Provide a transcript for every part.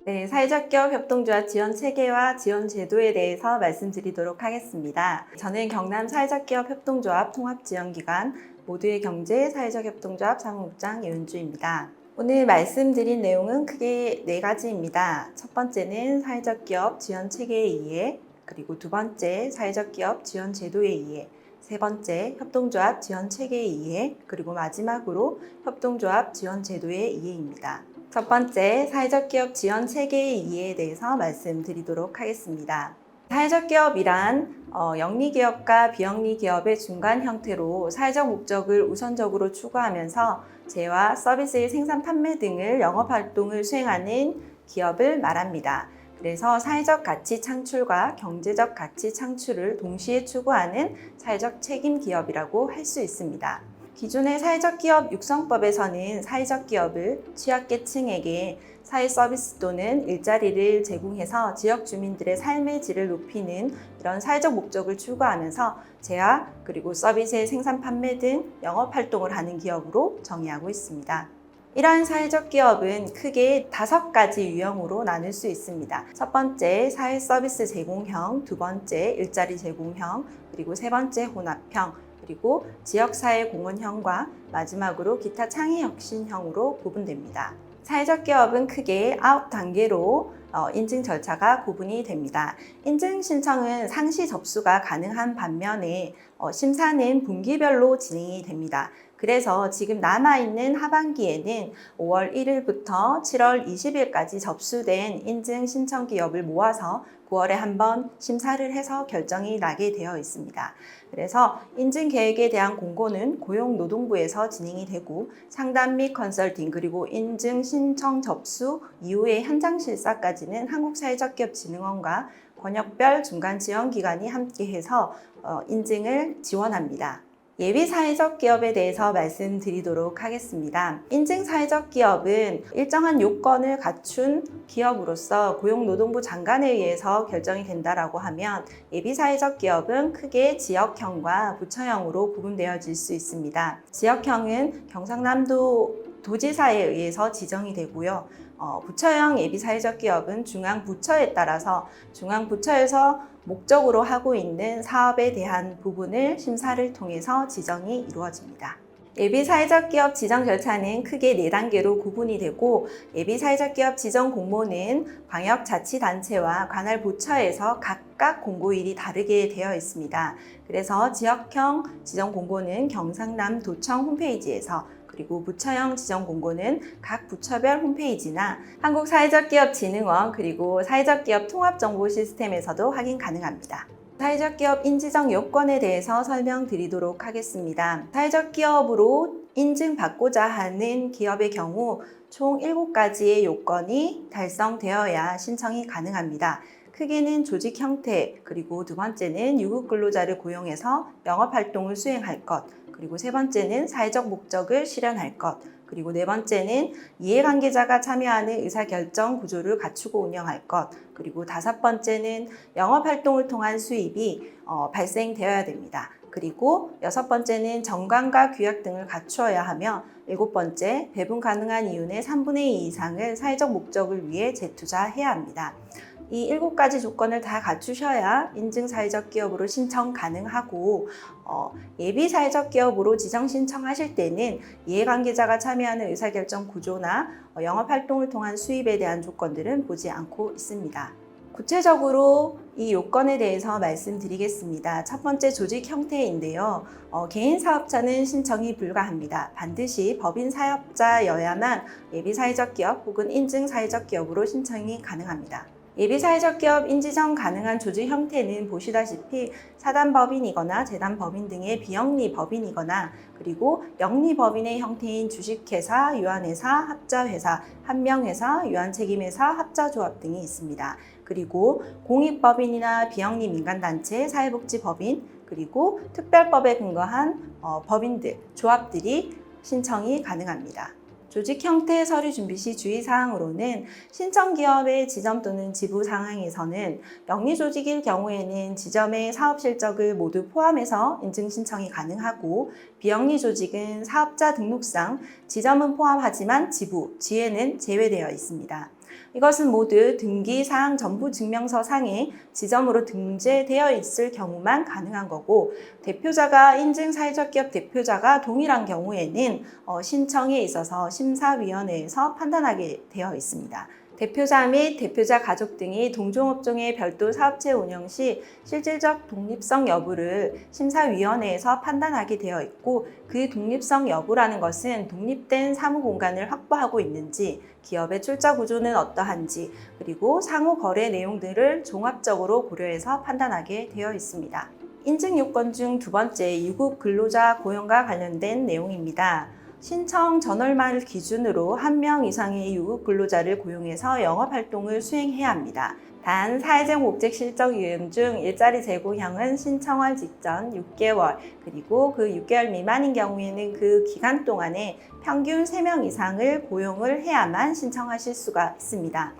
네, 사회적 기업 협동조합 지원 체계와 지원 제도에 대해서 말씀드리도록 하겠습니다. 저는 경남 사회적 기업 협동조합 통합지원기관 모두의 경제 사회적 협동조합 사무국장 이은주입니다. 오늘 말씀드린 내용은 크게 4가지입니다. 첫 번째는 사회적 기업 지원 체계의 이해, 그리고 두 번째 사회적 기업 지원 제도의 이해, 세 번째 협동조합 지원 체계의 이해, 그리고 마지막으로 협동조합 지원 제도의 이해입니다. 첫 번째, 사회적 기업 지원 체계의 이해에 대해서 말씀드리도록 하겠습니다. 사회적 기업이란 영리기업과 비영리기업의 중간 형태로 사회적 목적을 우선적으로 추구하면서 재화, 서비스의 생산, 판매 등을 영업활동을 수행하는 기업을 말합니다. 그래서 사회적 가치 창출과 경제적 가치 창출을 동시에 추구하는 사회적 책임 기업이라고 할 수 있습니다. 기존의 사회적 기업 육성법에서는 사회적 기업을 취약계층에게 사회 서비스 또는 일자리를 제공해서 지역 주민들의 삶의 질을 높이는 이런 사회적 목적을 추구하면서 재화 그리고 서비스의 생산 판매 등 영업 활동을 하는 기업으로 정의하고 있습니다. 이러한 사회적 기업은 크게 5가지 유형으로 나눌 수 있습니다. 첫 번째, 사회 서비스 제공형, 두 번째, 일자리 제공형, 그리고 세 번째, 혼합형, 그리고 지역사회 공헌형과 마지막으로 기타 창의혁신형으로 구분됩니다. 사회적 기업은 크게 9단계로 인증 절차가 구분이 됩니다. 인증 신청은 상시 접수가 가능한 반면에 심사는 분기별로 진행이 됩니다. 그래서 지금 남아있는 하반기에는 5월 1일부터 7월 20일까지 접수된 인증 신청 기업을 모아서 9월에 한번 심사를 해서 결정이 나게 되어 있습니다. 그래서 인증 계획에 대한 공고는 고용노동부에서 진행이 되고 상담 및 컨설팅 그리고 인증 신청 접수 이후의 현장 실사까지는 한국사회적기업진흥원과 권역별 중간 지원기관이 함께해서 인증을 지원합니다. 예비 사회적 기업에 대해서 말씀드리도록 하겠습니다. 인증 사회적 기업은 일정한 요건을 갖춘 기업으로서 고용노동부 장관에 의해서 결정이 된다라고 하면 예비 사회적 기업은 크게 지역형과 부처형으로 구분되어질 수 있습니다. 지역형은 경상남도 도지사에 의해서 지정이 되고요. 부처형 예비사회적 기업은 중앙부처에 따라서 중앙부처에서 목적으로 하고 있는 사업에 대한 부분을 심사를 통해서 지정이 이루어집니다. 예비사회적 기업 지정 절차는 크게 4단계로 구분이 되고 예비사회적 기업 지정 공모는 광역자치단체와 관할 부처에서 각각 공고일이 다르게 되어 있습니다. 그래서 지역형 지정 공고는 경상남도청 홈페이지에서 그리고 부처형 지정 공고는 각 부처별 홈페이지나 한국사회적기업진흥원 그리고 사회적기업 통합정보시스템에서도 확인 가능합니다. 사회적 기업 인지정 요건에 대해서 설명드리도록 하겠습니다. 사회적 기업으로 인증받고자 하는 기업의 경우 총 7가지의 요건이 달성되어야 신청이 가능합니다. 크게는 조직 형태, 그리고 두 번째는 유급 근로자를 고용해서 영업활동을 수행할 것, 그리고 세 번째는 사회적 목적을 실현할 것, 그리고 네 번째는 이해관계자가 참여하는 의사결정 구조를 갖추고 운영할 것, 그리고 5번째는 영업활동을 통한 수입이 발생되어야 됩니다. 그리고 6번째는 정관과 규약 등을 갖추어야 하며 7번째, 배분 가능한 이윤의 3분의 2 이상을 사회적 목적을 위해 재투자해야 합니다. 이 7가지 조건을 다 갖추셔야 인증 사회적 기업으로 신청 가능하고 예비 사회적 기업으로 지정 신청하실 때는 이해관계자가 참여하는 의사결정 구조나 영업활동을 통한 수입에 대한 조건들은 보지 않고 있습니다. 구체적으로 이 요건에 대해서 말씀드리겠습니다. 첫 번째 조직 형태인데요. 개인 사업자는 신청이 불가합니다. 반드시 법인 사업자여야만 예비 사회적 기업 혹은 인증 사회적 기업으로 신청이 가능합니다. 예비사회적 기업 인지정 가능한 조직 형태는 보시다시피 사단법인이거나 재단법인 등의 비영리 법인이거나 그리고 영리법인의 형태인 주식회사, 유한회사, 합자회사, 한명회사, 유한책임회사, 합자조합 등이 있습니다. 그리고 공익법인이나 비영리 민간단체, 사회복지법인, 그리고 특별법에 근거한 법인들, 조합들이 신청이 가능합니다. 조직 형태 서류 준비 시 주의사항으로는 신청기업의 지점 또는 지부 상황에서는 영리조직일 경우에는 지점의 사업 실적을 모두 포함해서 인증 신청이 가능하고 비영리조직은 사업자 등록상 지점은 포함하지만 지부, 지회는 제외되어 있습니다. 이것은 모두 등기사항 전부 증명서 상에 지점으로 등재되어 있을 경우만 가능한 거고, 대표자가 인증 사회적 기업 대표자가 동일한 경우에는 신청에 있어서 심사위원회에서 판단하게 되어 있습니다. 대표자 및 대표자 가족 등이 동종업종의 별도 사업체 운영 시 실질적 독립성 여부를 심사위원회에서 판단하게 되어 있고, 그 독립성 여부라는 것은 독립된 사무 공간을 확보하고 있는지, 기업의 출자 구조는 어떠한지, 그리고 상호 거래 내용들을 종합적으로 고려해서 판단하게 되어 있습니다. 인증 요건 중 두 번째, 유급 근로자 고용과 관련된 내용입니다. 신청 전월말 기준으로 1명 이상의 유급 근로자를 고용해서 영업활동을 수행해야 합니다. 단, 사회적 목적 실적 유형 중 일자리 제공형은 신청월 직전 6개월, 그리고 그 6개월 미만인 경우에는 그 기간 동안에 평균 3명 이상을 고용을 해야만 신청하실 수가 있습니다.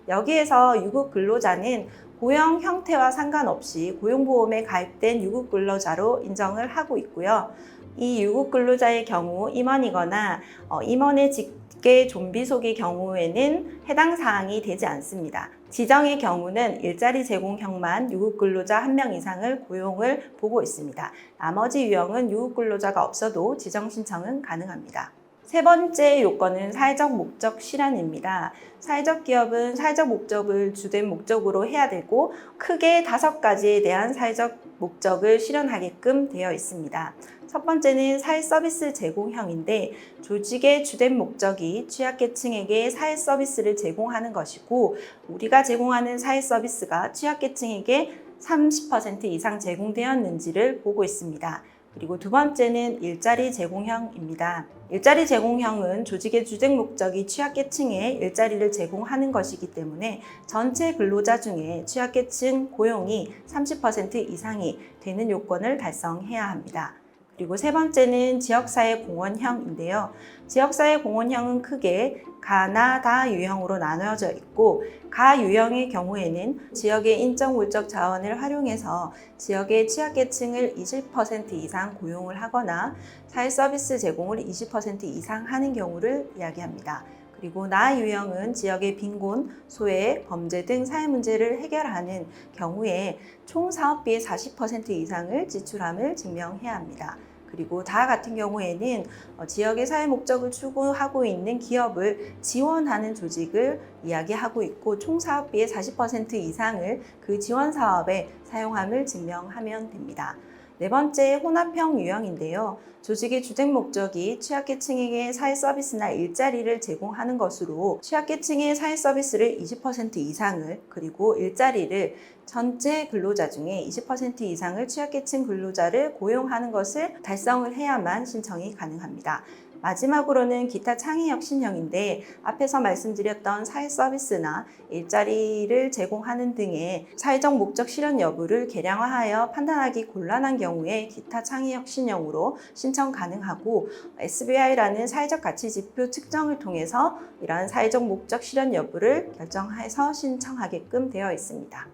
여기에서 유급 근로자는 고용 형태와 상관없이 고용보험에 가입된 유급 근로자로 인정을 하고 있고요. 이 유급 근로자의 경우 임원이거나 임원의 직계 좀비 속의 경우에는 해당 사항이 되지 않습니다. 지정의 경우는 일자리 제공형만 유급 근로자 1명 이상을 고용을 보고 있습니다. 나머지 유형은 유급 근로자가 없어도 지정 신청은 가능합니다. 세 번째 요건은 사회적 목적 실현입니다. 사회적 기업은 사회적 목적을 주된 목적으로 해야 되고, 크게 5가지에 대한 사회적 목적을 실현하게끔 되어 있습니다. 첫 번째는 사회 서비스 제공형인데, 조직의 주된 목적이 취약계층에게 사회 서비스를 제공하는 것이고, 우리가 제공하는 사회 서비스가 취약계층에게 30% 이상 제공되었는지를 보고 있습니다. 그리고 두 번째는 일자리 제공형입니다. 일자리 제공형은 조직의 주된 목적이 취약계층에 일자리를 제공하는 것이기 때문에 전체 근로자 중에 취약계층 고용이 30% 이상이 되는 요건을 달성해야 합니다. 그리고 세 번째는 지역사회 공헌형인데요. 지역사회 공헌형은 크게 가나 다 유형으로 나누어져 있고, 가 유형의 경우에는 지역의 인적 물적 자원을 활용해서 지역의 취약계층을 20% 이상 고용을 하거나 사회 서비스 제공을 20% 이상 하는 경우를 이야기합니다. 그리고 나 유형은 지역의 빈곤, 소외, 범죄 등 사회 문제를 해결하는 경우에 총 사업비의 40% 이상을 지출함을 증명해야 합니다. 그리고 다 같은 경우에는 지역의 사회 목적을 추구하고 있는 기업을 지원하는 조직을 이야기하고 있고, 총 사업비의 40% 이상을 그 지원 사업에 사용함을 증명하면 됩니다. 네 번째, 혼합형 유형인데요. 조직의 주된 목적이 취약계층에게 사회 서비스나 일자리를 제공하는 것으로 취약계층의 사회 서비스를 20% 이상을, 그리고 일자리를 전체 근로자 중에 20% 이상을 취약계층 근로자를 고용하는 것을 달성을 해야만 신청이 가능합니다. 마지막으로는 기타 창의혁신형인데, 앞에서 말씀드렸던 사회 서비스나 일자리를 제공하는 등의 사회적 목적 실현 여부를 계량화하여 판단하기 곤란한 경우에 기타 창의혁신형으로 신청 가능하고, SBI라는 사회적 가치 지표 측정을 통해서 이러한 사회적 목적 실현 여부를 결정해서 신청하게끔 되어 있습니다.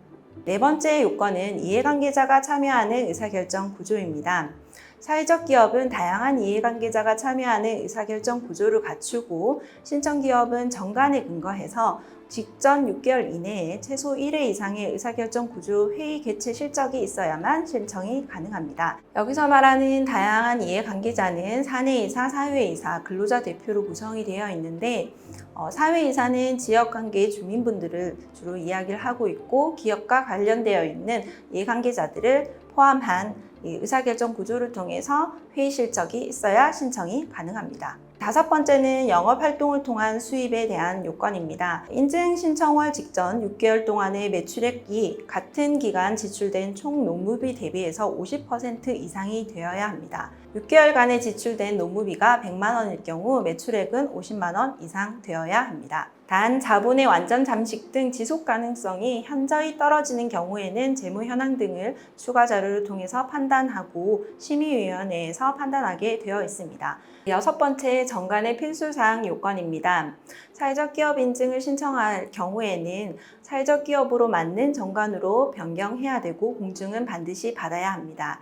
네 번째 요건은 이해관계자가 참여하는 의사결정 구조입니다. 사회적 기업은 다양한 이해관계자가 참여하는 의사결정 구조를 갖추고, 신청기업은 정관에 근거해서 직전 6개월 이내에 최소 1회 이상의 의사결정 구조 회의 개최 실적이 있어야만 신청이 가능합니다. 여기서 말하는 다양한 이해관계자는 사내이사, 사회이사, 근로자 대표로 구성이 되어 있는데, 사회이사는 지역관계 주민분들을 주로 이야기를 하고 있고, 기업과 관련되어 있는 이해관계자들을 포함한 의사결정 구조를 통해서 회의 실적이 있어야 신청이 가능합니다. 다섯 번째는 영업활동을 통한 수입에 대한 요건입니다. 인증 신청월 직전 6개월 동안의 매출액이 같은 기간 지출된 총 노무비 대비해서 50% 이상이 되어야 합니다. 6개월간에 지출된 노무비가 100만 원일 경우 매출액은 50만 원 이상 되어야 합니다. 단, 자본의 완전 잠식 등 지속 가능성이 현저히 떨어지는 경우에는 재무 현황 등을 추가 자료를 통해서 판단하고 심의위원회에서 판단하게 되어 있습니다. 여섯 번째, 정관의 필수사항 요건입니다. 사회적 기업 인증을 신청할 경우에는 사회적 기업으로 맞는 정관으로 변경해야 되고, 공증은 반드시 받아야 합니다.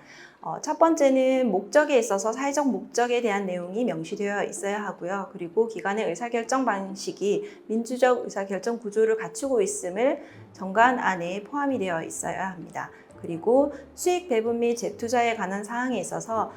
첫 번째는 목적에 있어서 사회적 목적에 대한 내용이 명시되어 있어야 하고요. 그리고 기관의 의사결정 방식이 민주적 의사결정 구조를 갖추고 있음을 정관 안에 포함이 되어 있어야 합니다. 그리고 수익 배분 및 재투자에 관한 사항에 있어서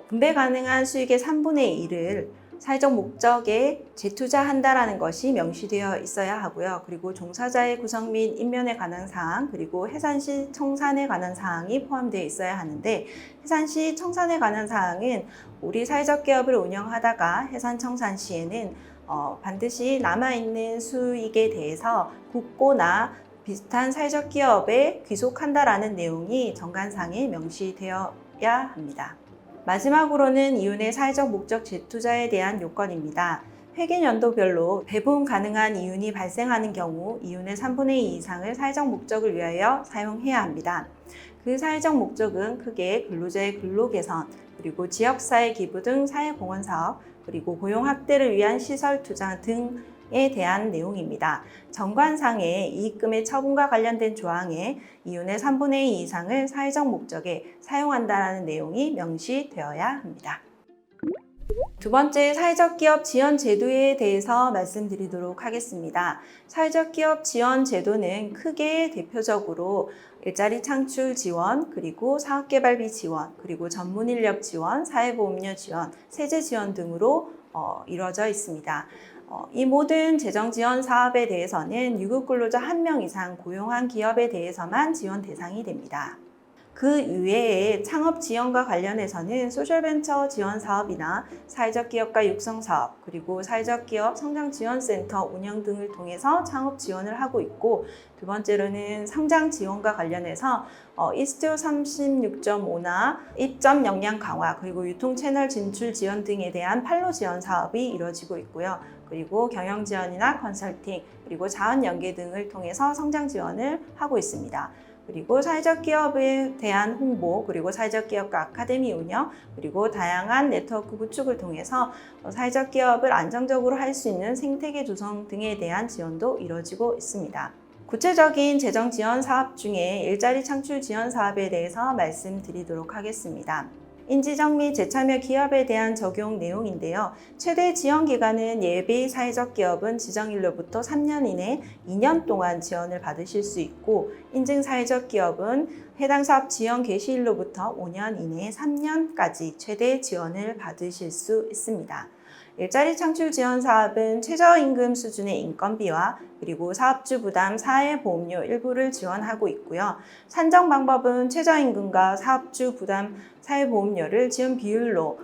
분배 가능한 수익의 3분의 1을 사회적 목적에 재투자한다라는 것이 명시되어 있어야 하고요. 그리고 종사자의 구성 및 임면에 관한 사항, 그리고 해산 시 청산에 관한 사항이 포함되어 있어야 하는데, 해산 시 청산에 관한 사항은 우리 사회적 기업을 운영하다가 해산 청산 시에는 반드시 남아있는 수익에 대해서 국고나 비슷한 사회적 기업에 귀속한다라는 내용이 정관상에 명시되어야 합니다. 마지막으로는 이윤의 사회적 목적 재투자에 대한 요건입니다. 회계연도별로 배분 가능한 이윤이 발생하는 경우 이윤의 3분의 2 이상을 사회적 목적을 위하여 사용해야 합니다. 그 사회적 목적은 크게 근로자의 근로 개선, 그리고 지역사회 기부 등 사회공헌 사업, 그리고 고용 확대를 위한 시설 투자 등에 대한 내용입니다. 정관상의 이익금의 처분과 관련된 조항에 이윤의 3분의 2 이상을 사회적 목적에 사용한다는 내용이 명시되어야 합니다. 두 번째, 사회적 기업 지원 제도에 대해서 말씀드리도록 하겠습니다. 사회적 기업 지원 제도는 크게 대표적으로 일자리 창출 지원, 그리고 사업개발비 지원, 그리고 전문 인력 지원, 사회보험료 지원, 세제 지원 등으로 이루어져 있습니다. 이 모든 재정 지원 사업에 대해서는 유급 근로자 1명 이상 고용한 기업에 대해서만 지원 대상이 됩니다. 그 이외에 창업 지원과 관련해서는 소셜벤처 지원 사업이나 사회적 기업가 육성 사업, 그리고 사회적 기업 성장 지원센터 운영 등을 통해서 창업 지원을 하고 있고, 두 번째로는 성장 지원과 관련해서 이스트요 36.5나 입점 역량 강화, 그리고 유통 채널 진출 지원 등에 대한 판로 지원 사업이 이루어지고 있고요. 그리고 경영 지원이나 컨설팅, 그리고 자원 연계 등을 통해서 성장 지원을 하고 있습니다. 그리고 사회적 기업에 대한 홍보, 그리고 사회적 기업과 아카데미 운영, 그리고 다양한 네트워크 구축을 통해서 사회적 기업을 안정적으로 할 수 있는 생태계 조성 등에 대한 지원도 이루어지고 있습니다. 구체적인 재정 지원 사업 중에 일자리 창출 지원 사업에 대해서 말씀드리도록 하겠습니다. 인지적 및 재참여 기업에 대한 적용 내용인데요. 최대 지원 기간은 예비 사회적 기업은 지정일로부터 3년 이내 2년 동안 지원을 받으실 수 있고, 인증 사회적 기업은 해당 사업 지원 개시일로부터 5년 이내 3년까지 최대 지원을 받으실 수 있습니다. 일자리 창출 지원 사업은 최저임금 수준의 인건비와 그리고 사업주 부담 사회보험료 일부를 지원하고 있고요. 산정 방법은 최저임금과 사업주 부담 사회보험료를 지원 비율로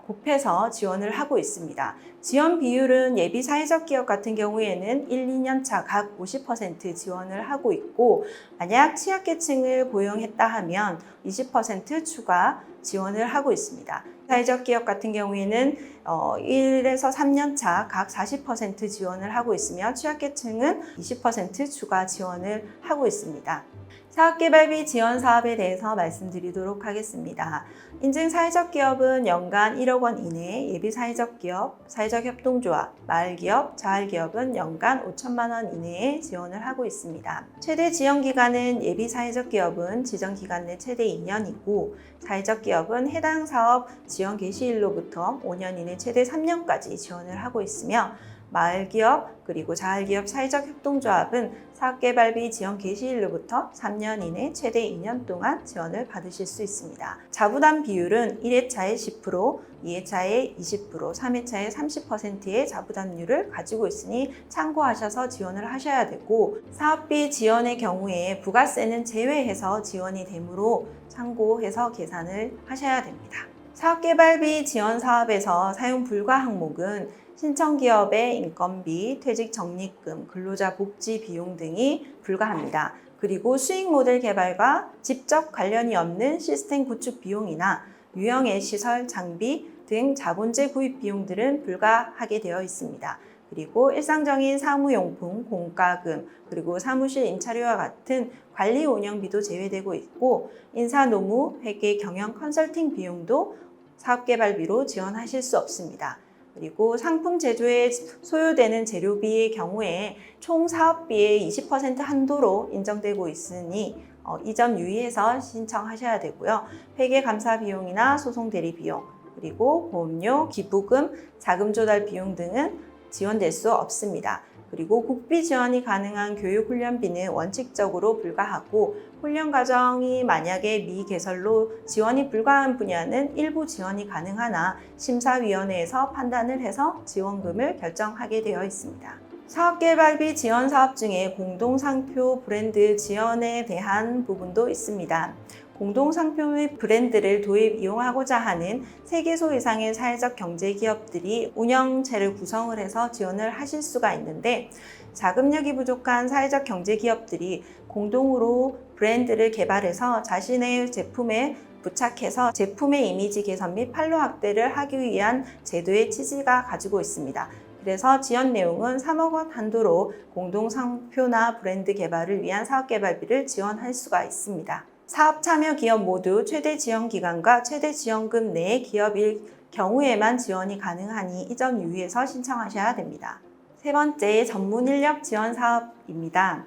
곱해서 지원을 하고 있습니다. 지원 비율은 예비 사회적 기업 같은 경우에는 1, 2년 차 각 50% 지원을 하고 있고, 만약 취약계층을 고용했다 하면 20% 추가 지원을 하고 있습니다. 사회적 기업 같은 경우에는 1에서 3년 차 각 40% 지원을 하고 있으며, 취약계층은 20% 추가 지원을 하고 있습니다. 사업개발비 지원 사업에 대해서 말씀드리도록 하겠습니다. 인증 사회적 기업은 연간 1억 원 이내, 예비 사회적 기업, 사회적 협동조합, 마을기업, 자활기업은 연간 5천만 원 이내에 지원을 하고 있습니다. 최대 지원 기간은 예비 사회적 기업은 지정 기간 내 최대 2년이고, 사회적 기업은 해당 사업 지원 개시일로부터 5년 이내 최대 3년까지 지원을 하고 있으며, 마을기업 그리고 자활기업 사회적 협동조합은 사업개발비 지원 개시일로부터 3년 이내 최대 2년 동안 지원을 받으실 수 있습니다. 자부담 비율은 1회차에 10%, 2회차에 20%, 3회차에 30%의 자부담률을 가지고 있으니 참고하셔서 지원을 하셔야 되고, 사업비 지원의 경우에 부가세는 제외해서 지원이 되므로 참고해서 계산을 하셔야 됩니다. 사업개발비 지원 사업에서 사용 불가 항목은 신청기업의 인건비, 퇴직 적립금, 근로자 복지 비용 등이 불가합니다. 그리고 수익 모델 개발과 직접 관련이 없는 시스템 구축 비용이나 유형의 시설, 장비 등 자본재 구입 비용들은 불가하게 되어 있습니다. 그리고 일상적인 사무용품, 공과금, 그리고 사무실 임차료와 같은 관리 운영비도 제외되고 있고, 인사, 노무, 회계, 경영, 컨설팅 비용도 사업개발비로 지원하실 수 없습니다. 그리고 상품 제조에 소요되는 재료비의 경우에 총 사업비의 20% 한도로 인정되고 있으니 이 점 유의해서 신청하셔야 되고요. 회계 감사 비용이나 소송 대리 비용, 그리고 보험료, 기부금, 자금 조달 비용 등은 지원될 수 없습니다. 그리고 국비 지원이 가능한 교육 훈련비는 원칙적으로 불가하고, 훈련 과정이 만약에 미개설로 지원이 불가한 분야는 일부 지원이 가능하나 심사위원회에서 판단을 해서 지원금을 결정하게 되어 있습니다. 사업개발비 지원 사업 중에 공동상표 브랜드 지원에 대한 부분도 있습니다. 공동상표 및 브랜드를 도입 이용하고자 하는 3개소 이상의 사회적 경제기업들이 운영체를 구성을 해서 지원을 하실 수가 있는데, 자금력이 부족한 사회적 경제기업들이 공동으로 브랜드를 개발해서 자신의 제품에 부착해서 제품의 이미지 개선 및 판로 확대를 하기 위한 제도의 취지가 가지고 있습니다. 그래서 지원 내용은 3억 원 한도로 공동상표나 브랜드 개발을 위한 사업개발비를 지원할 수가 있습니다. 사업 참여 기업 모두 최대 지원 기간과 최대 지원금 내의 기업일 경우에만 지원이 가능하니 이 점 유의해서 신청하셔야 됩니다. 세 번째, 전문 인력 지원 사업입니다.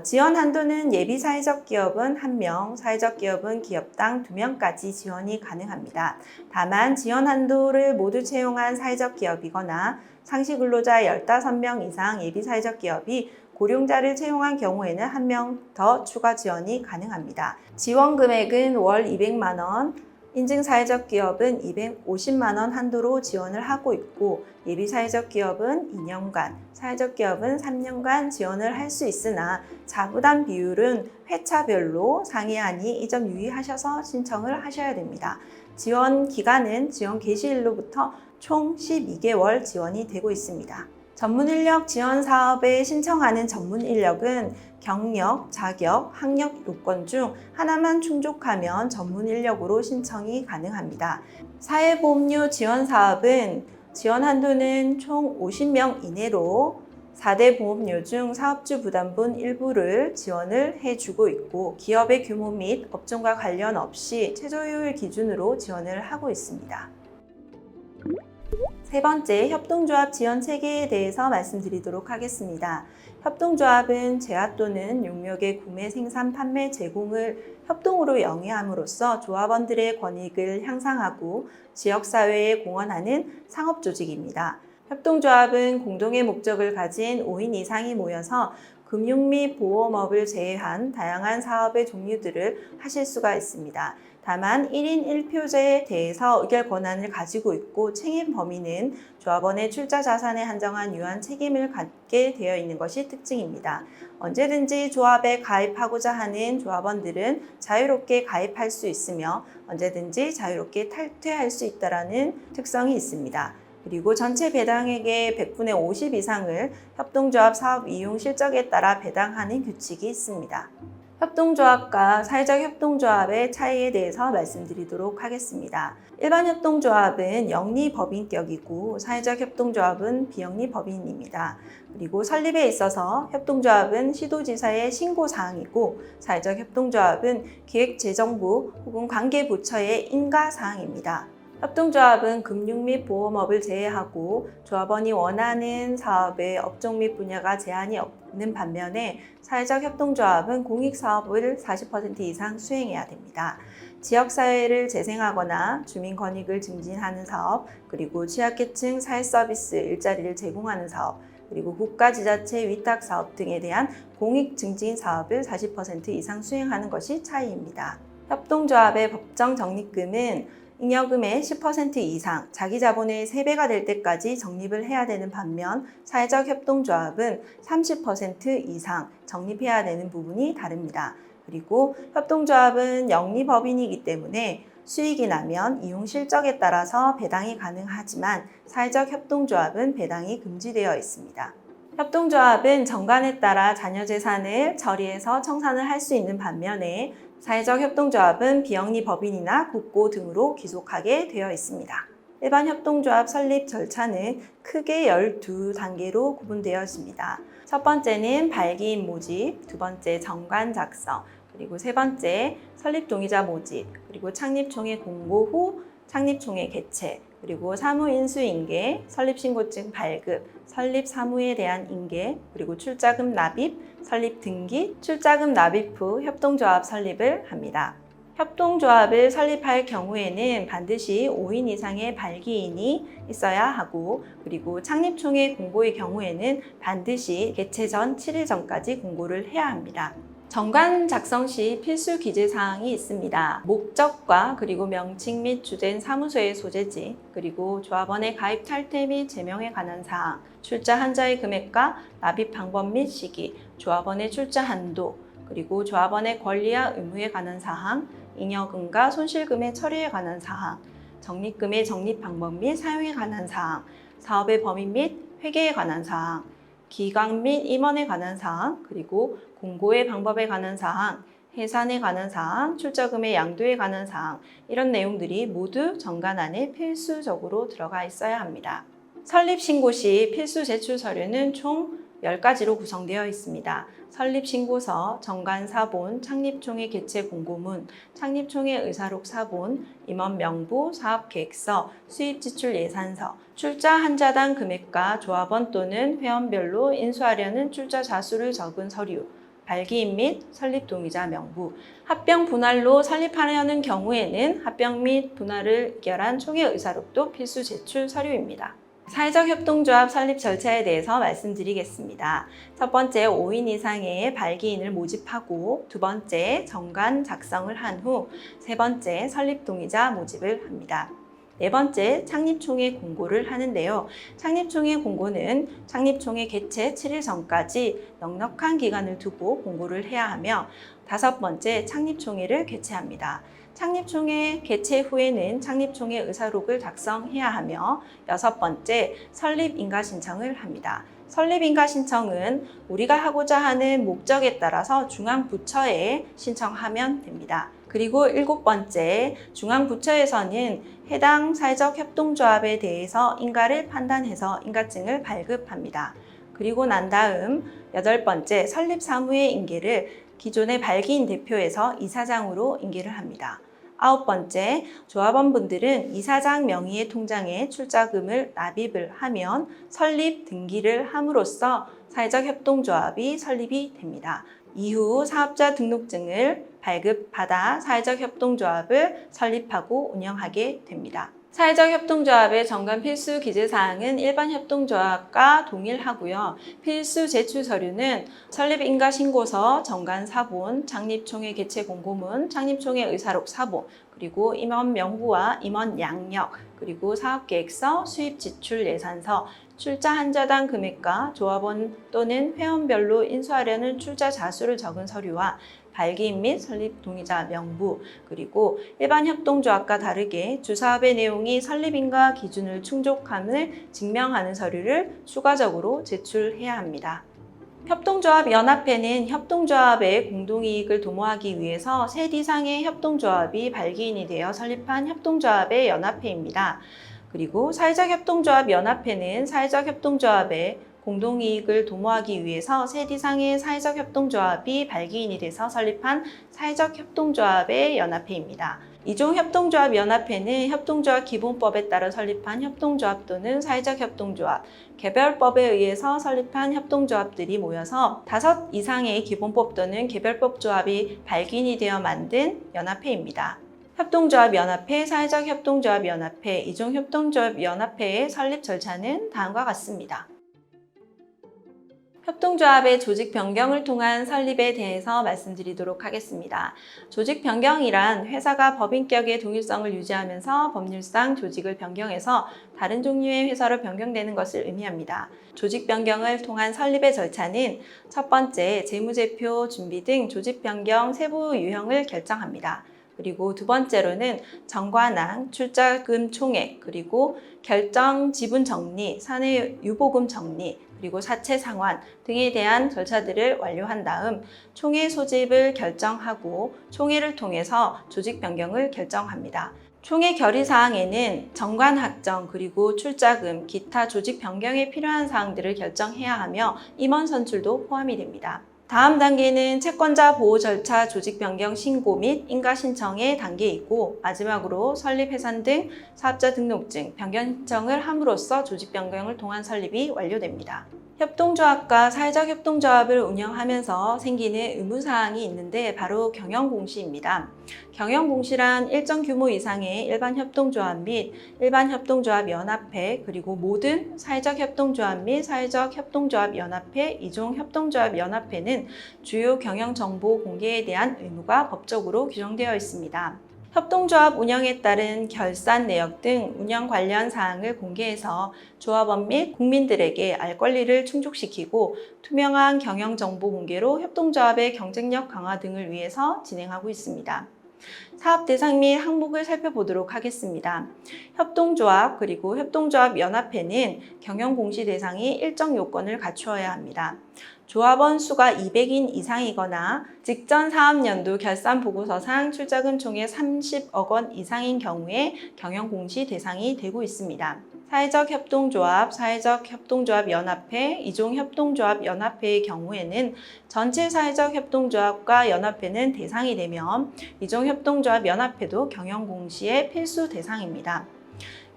지원 한도는 예비 사회적 기업은 1명, 사회적 기업은 기업당 2명까지 지원이 가능합니다. 다만 지원 한도를 모두 채용한 사회적 기업이거나 상시 근로자 15명 이상 예비 사회적 기업이 고령자를 채용한 경우에는 1명 더 추가 지원이 가능합니다. 지원 금액은 월 200만 원, 인증 사회적 기업은 250만 원 한도로 지원을 하고 있고, 예비 사회적 기업은 2년간, 사회적 기업은 3년간 지원을 할 수 있으나 자부담 비율은 회차별로 상이하니 이 점 유의하셔서 신청을 하셔야 됩니다. 지원 기간은 지원 개시일로부터 총 12개월 지원이 되고 있습니다. 전문인력 지원 사업에 신청하는 전문인력은 경력, 자격, 학력 요건 중 하나만 충족하면 전문인력으로 신청이 가능합니다. 사회보험료 지원 사업은 지원 한도는 총 50명 이내로 4대 보험료 중 사업주 부담분 일부를 지원을 해주고 있고, 기업의 규모 및 업종과 관련 없이 최저효율 기준으로 지원을 하고 있습니다. 세 번째, 협동조합 지원 체계에 대해서 말씀드리도록 하겠습니다. 협동조합은 재화 또는 용역의 구매, 생산, 판매, 제공을 협동으로 영위함으로써 조합원들의 권익을 향상하고 지역사회에 공헌하는 상업조직입니다. 협동조합은 공동의 목적을 가진 5인 이상이 모여서 금융 및 보험업을 제외한 다양한 사업의 종류들을 하실 수가 있습니다. 다만 1인 1표제에 대해서 의결 권한을 가지고 있고, 책임 범위는 조합원의 출자 자산에 한정한 유한 책임을 갖게 되어 있는 것이 특징입니다. 언제든지 조합에 가입하고자 하는 조합원들은 자유롭게 가입할 수 있으며 언제든지 자유롭게 탈퇴할 수 있다는 특성이 있습니다. 그리고 전체 배당액의 100분의 50 이상을 협동조합 사업 이용 실적에 따라 배당하는 규칙이 있습니다. 협동조합과 사회적 협동조합의 차이에 대해서 말씀드리도록 하겠습니다. 일반 협동조합은 영리법인격이고 사회적 협동조합은 비영리법인입니다. 그리고 설립에 있어서 협동조합은 시도지사의 신고사항이고, 사회적 협동조합은 기획재정부 혹은 관계부처의 인가사항입니다. 협동조합은 금융 및 보험업을 제외하고 조합원이 원하는 사업의 업종 및 분야가 제한이 없는 반면에, 사회적 협동조합은 공익사업을 40% 이상 수행해야 됩니다. 지역사회를 재생하거나 주민 권익을 증진하는 사업, 그리고 취약계층 사회서비스 일자리를 제공하는 사업, 그리고 국가지자체 위탁사업 등에 대한 공익증진 사업을 40% 이상 수행하는 것이 차이입니다. 협동조합의 법정 적립금은 잉여금의 10% 이상, 자기 자본의 3배가 될 때까지 적립을 해야 되는 반면, 사회적 협동조합은 30% 이상 적립해야 되는 부분이 다릅니다. 그리고 협동조합은 영리법인이기 때문에 수익이 나면 이용 실적에 따라서 배당이 가능하지만, 사회적 협동조합은 배당이 금지되어 있습니다. 협동조합은 정관에 따라 자녀재산을 처리해서 청산을 할 수 있는 반면에, 사회적 협동조합은 비영리 법인이나 국고 등으로 귀속하게 되어 있습니다. 일반 협동조합 설립 절차는 크게 12단계로 구분되어 있습니다. 첫 번째는 발기인 모집, 두 번째 정관 작성, 그리고 세 번째 설립 동의자 모집, 그리고 창립총회 공고 후 창립총회 개최, 그리고 사무 인수인계, 설립신고증 발급, 설립 사무에 대한 인계, 그리고 출자금 납입, 설립 등기, 출자금 납입 후 협동조합 설립을 합니다. 협동조합을 설립할 경우에는 반드시 5인 이상의 발기인이 있어야 하고, 그리고 창립총회 공고의 경우에는 반드시 개최 전 7일 전까지 공고를 해야 합니다. 정관 작성 시 필수 기재사항이 있습니다. 목적과 그리고 명칭 및 주된 사무소의 소재지, 그리고 조합원의 가입 탈퇴 및 제명에 관한 사항, 출자 한자의 금액과 납입 방법 및 시기, 조합원의 출자 한도, 그리고 조합원의 권리와 의무에 관한 사항, 잉여금과 손실금의 처리에 관한 사항, 적립금의 적립 방법 및 사용에 관한 사항, 사업의 범위 및 회계에 관한 사항, 기강 및 임원에 관한 사항, 그리고 공고의 방법에 관한 사항, 해산에 관한 사항, 출자금의 양도에 관한 사항, 이런 내용들이 모두 정관 안에 필수적으로 들어가 있어야 합니다. 설립신고 시 필수 제출 서류는 총 10가지로 구성되어 있습니다. 설립신고서, 정관사본, 창립총회 개최 공고문, 창립총회 의사록 사본, 임원명부, 사업계획서, 수입지출 예산서, 출자 한자당 금액과 조합원 또는 회원별로 인수하려는 출자 자수를 적은 서류, 발기인 및 설립동의자 명부, 합병 분할로 설립하려는 경우에는 합병 및 분할을 의결한 총회 의사록도 필수 제출 서류입니다. 사회적 협동조합 설립 절차에 대해서 말씀드리겠습니다. 첫 번째, 5인 이상의 발기인을 모집하고, 두 번째, 정관 작성을 한 후, 세 번째, 설립동의자 모집을 합니다. 네 번째, 창립총회 공고를 하는데요. 창립총회 공고는 창립총회 개최 7일 전까지 넉넉한 기간을 두고 공고를 해야 하며, 다섯 번째, 창립총회를 개최합니다. 창립총회 개최 후에는 창립총회 의사록을 작성해야 하며, 여섯 번째, 설립인가 신청을 합니다. 설립인가 신청은 우리가 하고자 하는 목적에 따라서 중앙부처에 신청하면 됩니다. 그리고 일곱 번째, 중앙부처에서는 해당 사회적 협동조합에 대해서 인가를 판단해서 인가증을 발급합니다. 그리고 난 다음 여덟 번째, 설립사무의 인계를 기존의 발기인 대표에서 이사장으로 인계를 합니다. 아홉 번째, 조합원분들은 이사장 명의의 통장에 출자금을 납입을 하면 설립 등기를 함으로써 사회적 협동조합이 설립이 됩니다. 이후 사업자 등록증을 발급받아 사회적 협동조합을 설립하고 운영하게 됩니다. 사회적 협동조합의 정관 필수 기재사항은 일반 협동조합과 동일하고요. 필수 제출 서류는 설립인가 신고서, 정관 사본, 창립총회 개최 공고문, 창립총회 의사록 사본, 그리고 임원 명부와 임원 양력, 그리고 사업계획서, 수입지출 예산서, 출자 한자당 금액과 조합원 또는 회원별로 인수하려는 출자 자수를 적은 서류와 발기인 및 설립 동의자 명부, 그리고 일반 협동조합과 다르게 주사업의 내용이 설립인가 기준을 충족함을 증명하는 서류를 추가적으로 제출해야 합니다. 협동조합연합회는 협동조합의 공동이익을 도모하기 위해서 셋 이상의 협동조합이 발기인이 되어 설립한 협동조합의 연합회입니다. 그리고 사회적 협동조합연합회는 사회적 협동조합의 공동이익을 도모하기 위해서 셋 이상의 사회적 협동조합이 발기인이 돼서 설립한 사회적 협동조합의 연합회입니다. 이종 협동조합연합회는 협동조합 기본법에 따라 설립한 협동조합 또는 사회적 협동조합, 개별법에 의해서 설립한 협동조합들이 모여서 5 이상의 기본법 또는 개별법 조합이 발기인이 되어 만든 연합회입니다. 협동조합연합회, 사회적 협동조합연합회, 이종 협동조합연합회의 설립 절차는 다음과 같습니다. 협동조합의 조직 변경을 통한 설립에 대해서 말씀드리도록 하겠습니다. 조직 변경이란 회사가 법인격의 동일성을 유지하면서 법률상 조직을 변경해서 다른 종류의 회사로 변경되는 것을 의미합니다. 조직 변경을 통한 설립의 절차는 첫 번째, 재무제표 준비 등 조직 변경 세부 유형을 결정합니다. 그리고 두 번째로는 정관항, 출자금 총액, 그리고 결정 지분 정리, 사내 유보금 정리, 그리고 사채 상환 등에 대한 절차들을 완료한 다음 총회 소집을 결정하고 총회를 통해서 조직 변경을 결정합니다. 총회 결의사항에는 정관 확정, 그리고 출자금, 기타 조직 변경에 필요한 사항들을 결정해야 하며 임원 선출도 포함이 됩니다. 다음 단계는 채권자 보호 절차 조직 변경 신고 및 인가 신청의 단계이고, 마지막으로 설립 해산 등 사업자 등록증 변경 신청을 함으로써 조직 변경을 통한 설립이 완료됩니다. 협동조합과 사회적 협동조합을 운영하면서 생기는 의무사항이 있는데 바로 경영공시입니다. 경영공시란 일정 규모 이상의 일반 협동조합 및 일반 협동조합 연합회, 그리고 모든 사회적 협동조합 및 사회적 협동조합 연합회, 이종 협동조합 연합회는 주요 경영 정보 공개에 대한 의무가 법적으로 규정되어 있습니다. 협동조합 운영에 따른 결산 내역 등 운영 관련 사항을 공개해서 조합원 및 국민들에게 알 권리를 충족시키고 투명한 경영 정보 공개로 협동조합의 경쟁력 강화 등을 위해서 진행하고 있습니다. 사업 대상 및 항목을 살펴보도록 하겠습니다. 협동조합 그리고 협동조합 연합회는 경영 공시 대상이 일정 요건을 갖추어야 합니다. 조합원 수가 200인 이상이거나 직전 사업연도 결산 보고서상 출자금 총액 30억 원 이상인 경우에 경영 공시 대상이 되고 있습니다. 사회적 협동조합, 사회적 협동조합 연합회, 이종 협동조합 연합회의 경우에는 전체 사회적 협동조합과 연합회는 대상이 되면 이종 협동조합 연합회도 경영 공시의 필수 대상입니다.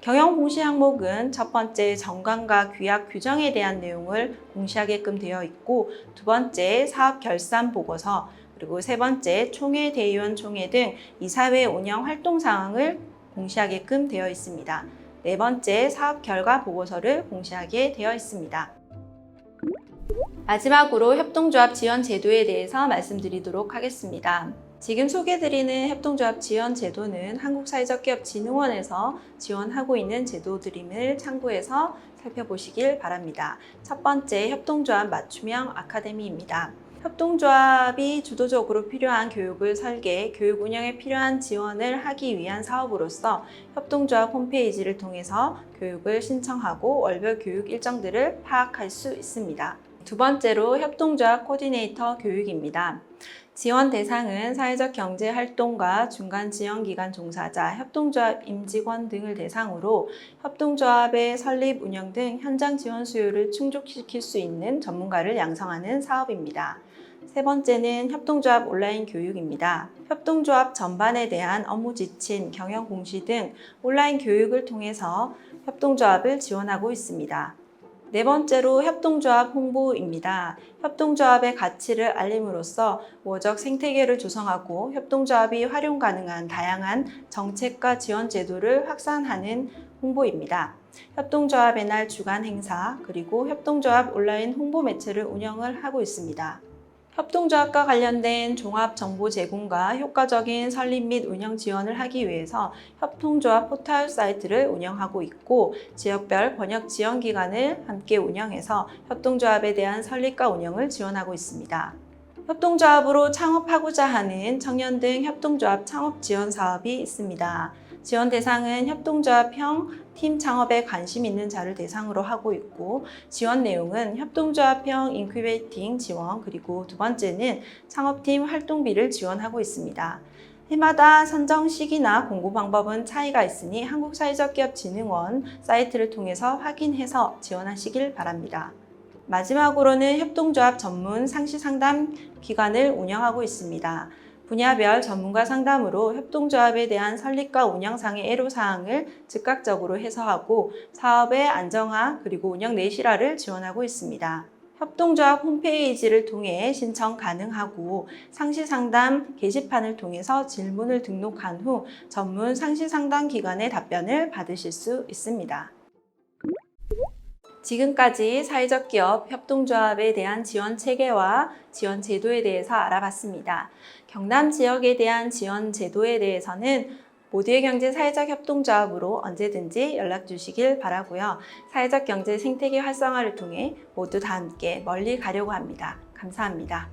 경영 공시 항목은 첫 번째 정관과 규약 규정에 대한 내용을 공시하게끔 되어 있고, 두 번째 사업 결산 보고서, 그리고 세 번째 총회, 대의원 총회 등 이사회 운영 활동 사항을 공시하게끔 되어 있습니다. 네 번째 사업 결과 보고서를 공시하게 되어 있습니다. 마지막으로 협동조합 지원 제도에 대해서 말씀드리도록 하겠습니다. 지금 소개드리는 협동조합 지원 제도는 한국사회적기업진흥원에서 지원하고 있는 제도들임을 참고해서 살펴보시길 바랍니다. 첫 번째, 협동조합 맞춤형 아카데미입니다. 협동조합이 주도적으로 필요한 교육을 설계, 교육 운영에 필요한 지원을 하기 위한 사업으로서 협동조합 홈페이지를 통해서 교육을 신청하고 월별 교육 일정들을 파악할 수 있습니다. 두 번째로 협동조합 코디네이터 교육입니다. 지원 대상은 사회적 경제 활동과 중간 지원기관 종사자, 협동조합 임직원 등을 대상으로 협동조합의 설립, 운영 등 현장 지원 수요를 충족시킬 수 있는 전문가를 양성하는 사업입니다. 세 번째는 협동조합 온라인 교육입니다. 협동조합 전반에 대한 업무 지침, 경영 공시 등 온라인 교육을 통해서 협동조합을 지원하고 있습니다. 네 번째로 협동조합 홍보입니다. 협동조합의 가치를 알림으로써 우호적 생태계를 조성하고 협동조합이 활용 가능한 다양한 정책과 지원 제도를 확산하는 홍보입니다. 협동조합의 날 주간 행사, 그리고 협동조합 온라인 홍보 매체를 운영을 하고 있습니다. 협동조합과 관련된 종합 정보 제공과 효과적인 설립 및 운영 지원을 하기 위해서 협동조합 포털 사이트를 운영하고 있고, 지역별 번역 지원 기관을 함께 운영해서 협동조합에 대한 설립과 운영을 지원하고 있습니다. 협동조합으로 창업하고자 하는 청년 등 협동조합 창업 지원 사업이 있습니다. 지원 대상은 협동조합형 팀 창업에 관심 있는 자를 대상으로 하고 있고, 지원 내용은 협동조합형 인큐베이팅 지원, 그리고 두 번째는 창업팀 활동비를 지원하고 있습니다. 해마다 선정 시기나 공고 방법은 차이가 있으니 한국사회적기업진흥원 사이트를 통해서 확인해서 지원하시길 바랍니다. 마지막으로는 협동조합 전문 상시 상담 기관을 운영하고 있습니다. 분야별 전문가 상담으로 협동조합에 대한 설립과 운영상의 애로사항을 즉각적으로 해소하고 사업의 안정화 그리고 운영 내실화를 지원하고 있습니다. 협동조합 홈페이지를 통해 신청 가능하고 상시상담 게시판을 통해서 질문을 등록한 후 전문 상시상담 기관의 답변을 받으실 수 있습니다. 지금까지 사회적 기업 협동조합에 대한 지원 체계와 지원 제도에 대해서 알아봤습니다. 경남 지역에 대한 지원 제도에 대해서는 모두의 경제 사회적 협동조합으로 언제든지 연락 주시길 바라고요. 사회적 경제 생태계 활성화를 통해 모두 다 함께 멀리 가려고 합니다. 감사합니다.